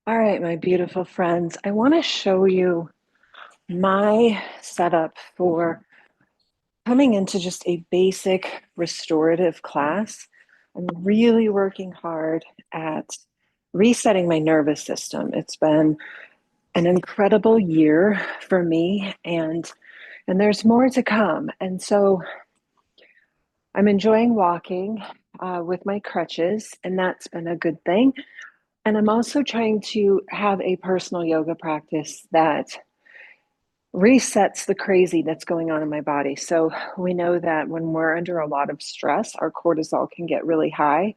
All right, my beautiful friends, I want to show you my setup for coming into just a basic restorative class. I'm really working hard at resetting my nervous system. It's been an incredible year for me and there's more to come. And so I'm enjoying walking with my crutches, and that's been a good thing. And I'm also trying to have a personal yoga practice that resets the crazy that's going on in my body. So we know that when we're under a lot of stress, our cortisol can get really high.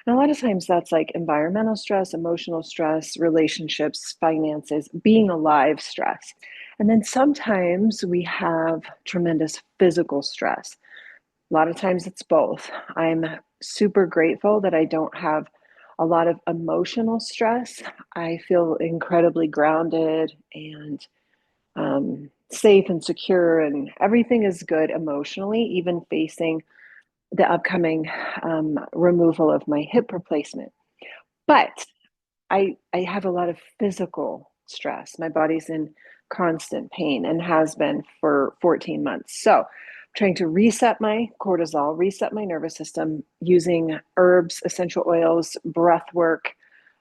And a lot of times that's like environmental stress, emotional stress, relationships, finances, being alive stress. And then sometimes we have tremendous physical stress. A lot of times it's both. I'm super grateful that I don't have a lot of emotional stress. I feel incredibly grounded and safe and secure, and everything is good emotionally, even facing the upcoming removal of my hip replacement. But I have a lot of physical stress. My body's in constant pain and has been for 14 months. So, I'm trying to reset my cortisol, reset my nervous system using herbs, essential oils, breath work,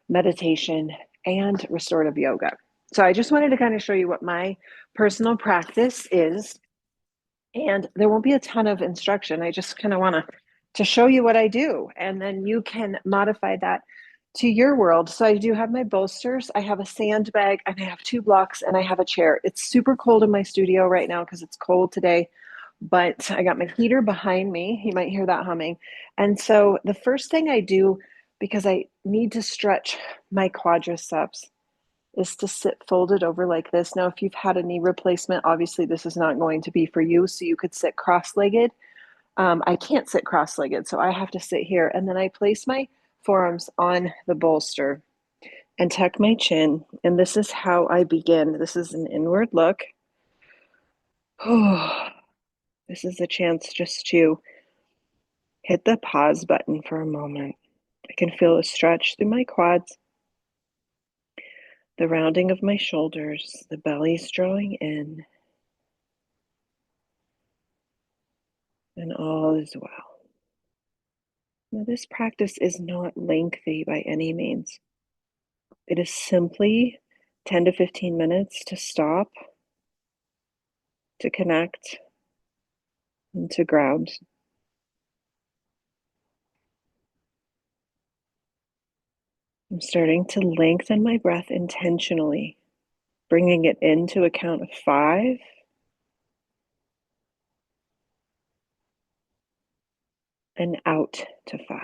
meditation, and restorative yoga. So I just wanted to kind of show you what my personal practice is. And there won't be a ton of instruction. I just kind of want to show you what I do. And then you can modify that to your world. So I do have my bolsters. I have a sandbag and I have two blocks and I have a chair. It's super cold in my studio right now because it's cold today. But I got my heater behind me. You might hear that humming. And so the first thing I do, because I need to stretch my quadriceps, is to sit folded over like this. Now, if you've had a knee replacement, obviously this is not going to be for you. So you could sit cross-legged. I can't sit cross-legged, so I have to sit here. And then I place my forearms on the bolster and tuck my chin. And this is how I begin. This is an inward look. Oh, this is a chance just to hit the pause button for a moment. I can feel a stretch through my quads, the rounding of my shoulders, the belly's drawing in, and all is well. Now, this practice is not lengthy by any means. It is simply 10 to 15 minutes to stop, to connect, and to ground. I'm starting to lengthen my breath intentionally, bringing it into a count of 5 and out to 5.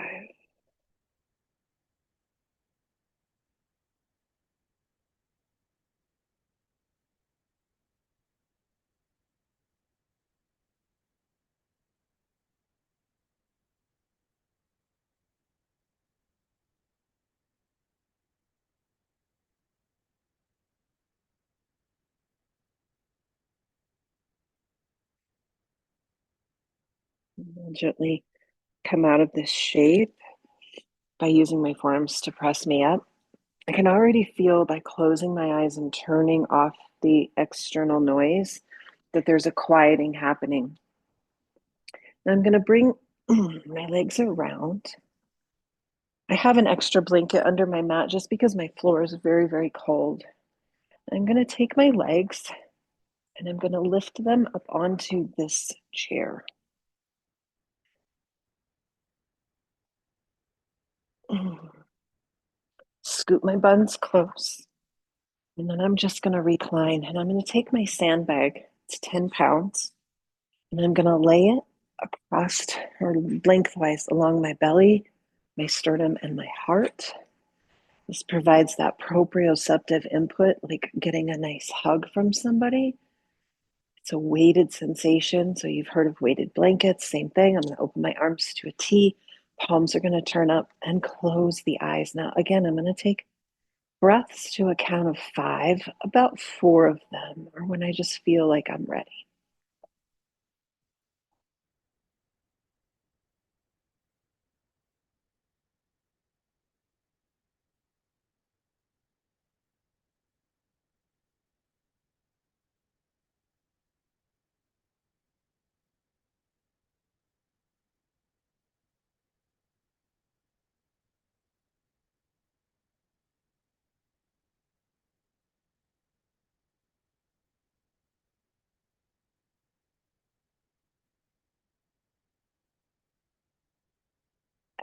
I'll gently come out of this shape by using my forearms to press me up. I can already feel by closing my eyes and turning off the external noise that there's a quieting happening. And I'm going to bring my legs around. I have an extra blanket under my mat just because my floor is very, very cold. I'm going to take my legs and I'm going to lift them up onto this chair. Scoop my buns close. And then I'm just going to recline and I'm going to take my sandbag. It's 10 pounds. And I'm going to lay it across or lengthwise along my belly, my sternum, and my heart. This provides that proprioceptive input, like getting a nice hug from somebody. It's a weighted sensation. So you've heard of weighted blankets, same thing. I'm going to open my arms to a T. Palms are going to turn up and close the eyes. Now, again, I'm going to take breaths to a count of 5. About 4 of them are when I just feel like I'm ready.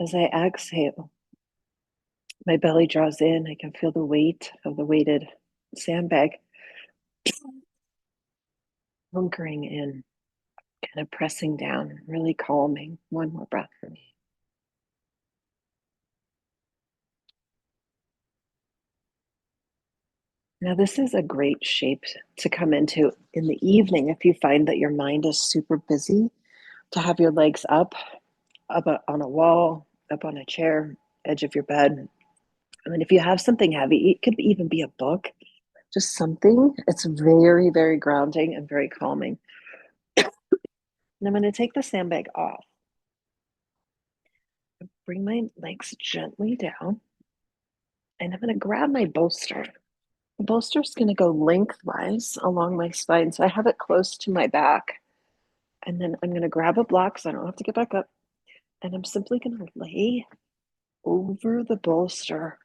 As I exhale, my belly draws in. I can feel the weight of the weighted sandbag hunkering in, kind of pressing down, really calming. One more breath for me. Now, this is a great shape to come into in the evening if you find that your mind is super busy, to have your legs up on a wall, up on a chair, edge of your bed. I mean, if you have something heavy, it could even be a book, just something. It's very, very grounding and very calming. And I'm going to take the sandbag off, bring my legs gently down, and I'm going to grab my bolster. The bolster is going to go lengthwise along my spine, so I have it close to my back. And then I'm going to grab a block so I don't have to get back up. And I'm simply going to lay over the bolster,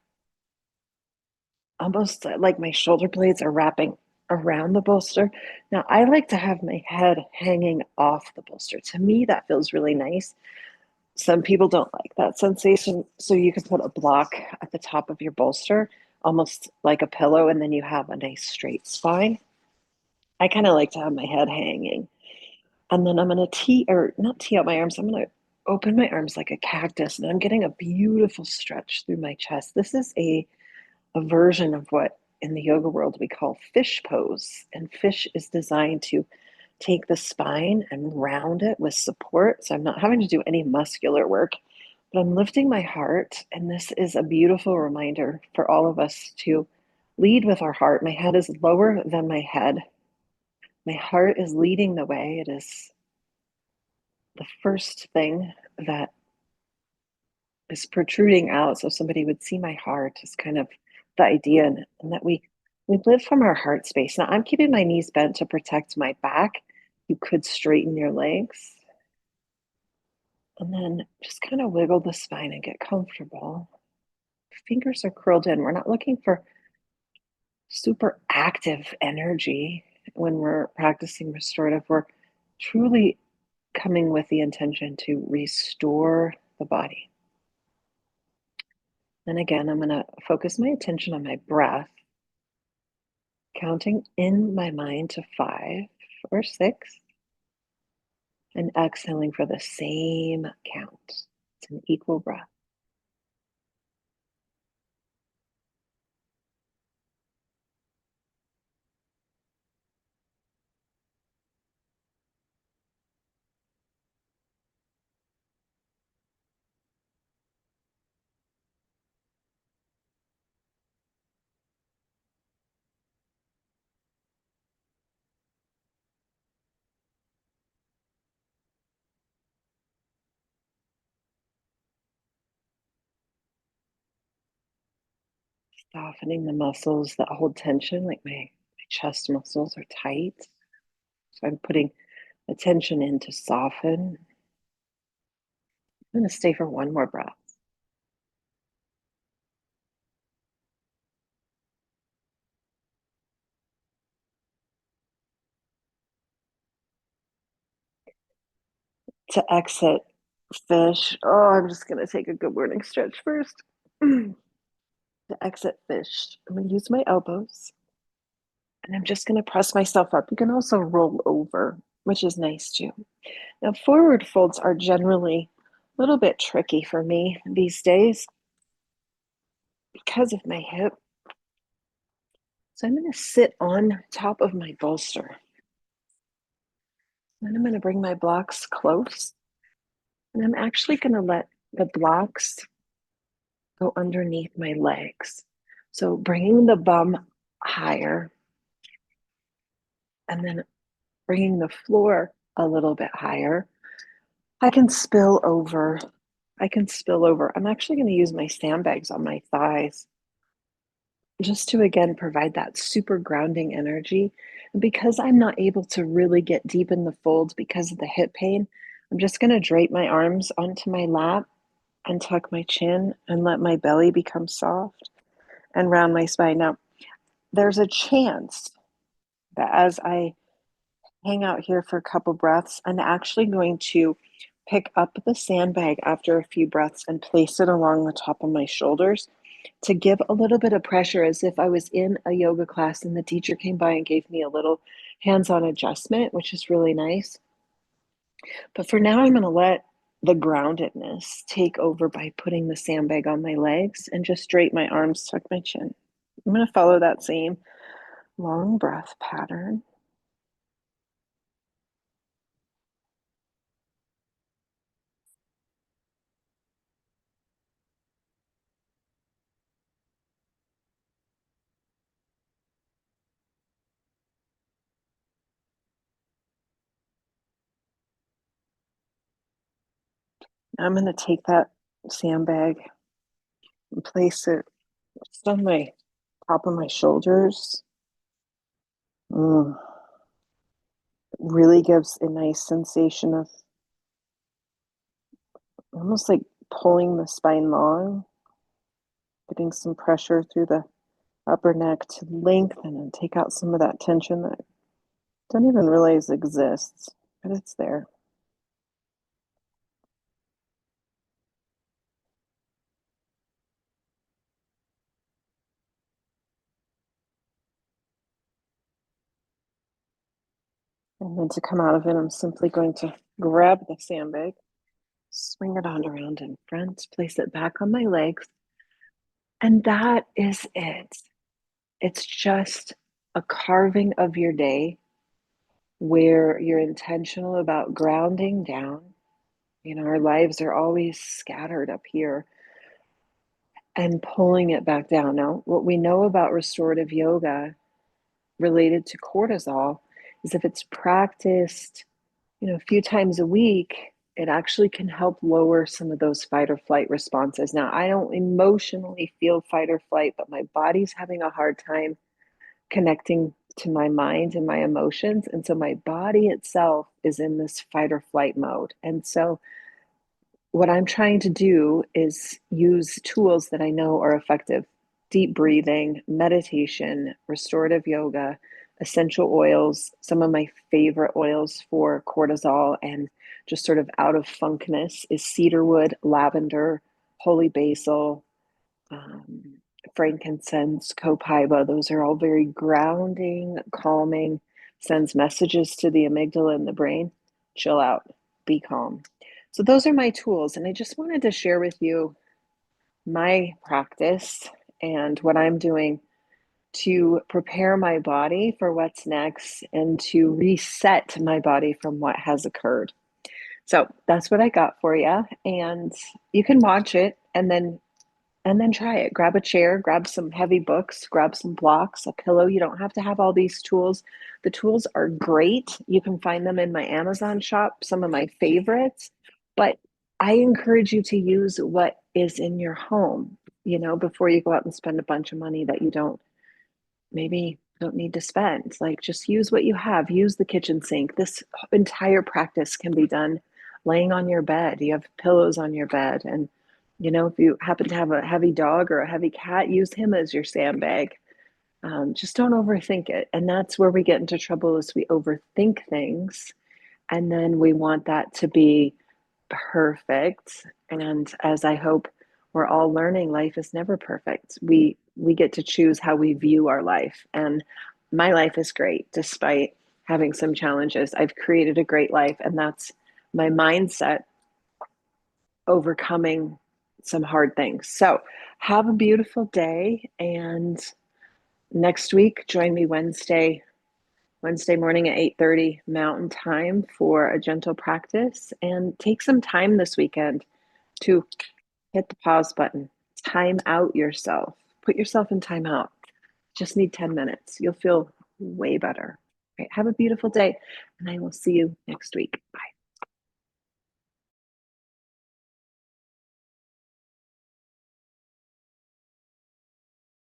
almost like my shoulder blades are wrapping around the bolster. Now, I like to have my head hanging off the bolster. To me, that feels really nice. Some people don't like that sensation. So you can put a block at the top of your bolster, almost like a pillow, and then you have a nice straight spine. I kind of like to have my head hanging. And then I'm going to or not tee up my arms. I'm going to open my arms like a cactus, and I'm getting a beautiful stretch through my chest. This is a version of what in the yoga world we call fish pose. And fish is designed to take the spine and round it with support. So I'm not having to do any muscular work, but I'm lifting my heart. And this is a beautiful reminder for all of us to lead with our heart. My head is lower than my head. My heart is leading the way. It is the first thing that is protruding out. So somebody would see my heart is kind of the idea, and that we live from our heart space. Now I'm keeping my knees bent to protect my back. You could straighten your legs. And then just kind of wiggle the spine and get comfortable. Fingers are curled in. We're not looking for super active energy when we're practicing restorative. We're truly coming with the intention to restore the body. Then again, I'm going to focus my attention on my breath, counting in my mind to 5 or 6, and exhaling for the same count. It's an equal breath. Softening the muscles that hold tension, like my chest muscles are tight. So I'm putting attention in to soften. I'm going to stay for one more breath. To exit fish, oh, I'm just going to take a good morning stretch first. To exit fish, I'm going to use my elbows, and I'm just going to press myself up. You can also roll over, which is nice too. Now, forward folds are generally a little bit tricky for me these days because of my hip. So I'm going to sit on top of my bolster. Then I'm going to bring my blocks close. And I'm actually going to let the blocks go underneath my legs. So bringing the bum higher, and then bringing the floor a little bit higher. I can spill over. I can spill over. I'm actually going to use my sandbags on my thighs just to again provide that super grounding energy. And because I'm not able to really get deep in the folds because of the hip pain, I'm just going to drape my arms onto my lap and tuck my chin and let my belly become soft and round my spine. Now, there's a chance that as I hang out here for a couple breaths, I'm actually going to pick up the sandbag after a few breaths and place it along the top of my shoulders to give a little bit of pressure as if I was in a yoga class and the teacher came by and gave me a little hands-on adjustment, which is really nice. But for now, I'm going to let the groundedness take over by putting the sandbag on my legs and just straighten my arms, tuck my chin. I'm going to follow that same long breath pattern. I'm going to take that sandbag and place it just on my top of my shoulders. Mm, really gives a nice sensation of almost like pulling the spine long, getting some pressure through the upper neck to lengthen and take out some of that tension that I don't even realize exists, but it's there. And then to come out of it, I'm simply going to grab the sandbag, swing it on around in front, place it back on my legs, and that is it. It's just a carving of your day where you're intentional about grounding down. You know, our lives are always scattered up here and pulling it back down. Now, what we know about restorative yoga related to cortisol is if it's practiced, a few times a week, it actually can help lower some of those fight or flight responses. Now, I don't emotionally feel fight or flight, but my body's having a hard time connecting to my mind and my emotions. And so my body itself is in this fight or flight mode. And so what I'm trying to do is use tools that I know are effective: deep breathing, meditation, restorative yoga, essential oils, some of my favorite oils for cortisol and just sort of out of funkness is cedarwood, lavender, holy basil, um, frankincense, copaiba. Those are all very grounding, calming, sends messages to the amygdala and the brain. Chill out, be calm. So, those are my tools. And I just wanted to share with you my practice and what I'm doing to prepare my body for what's next and to reset my body from what has occurred. So, that's what I got for you. And you can watch it and then try it. Grab a chair, grab some heavy books, grab some blocks, a pillow. You don't have to have all these tools. The tools are great. You can find them in my Amazon shop, some of my favorites. But I encourage you to use what is in your home, before you go out and spend a bunch of money that you don't need to spend. Like, just use what you have. Use the kitchen sink. This entire practice can be done laying on your bed. You have pillows on your bed. And, if you happen to have a heavy dog or a heavy cat, use him as your sandbag. Just don't overthink it. And that's where we get into trouble, is we overthink things. And then we want that to be perfect. And as I hope we're all learning, life is never perfect. We get to choose how we view our life. And my life is great despite having some challenges. I've created a great life, and that's my mindset overcoming some hard things. So, have a beautiful day, and next week join me Wednesday morning at 8:30 Mountain Time for a gentle practice, and take some time this weekend to hit the pause button. Time out yourself. Put yourself in time out. Just need 10 minutes. You'll feel way better. All right, have a beautiful day, and I will see you next week. Bye.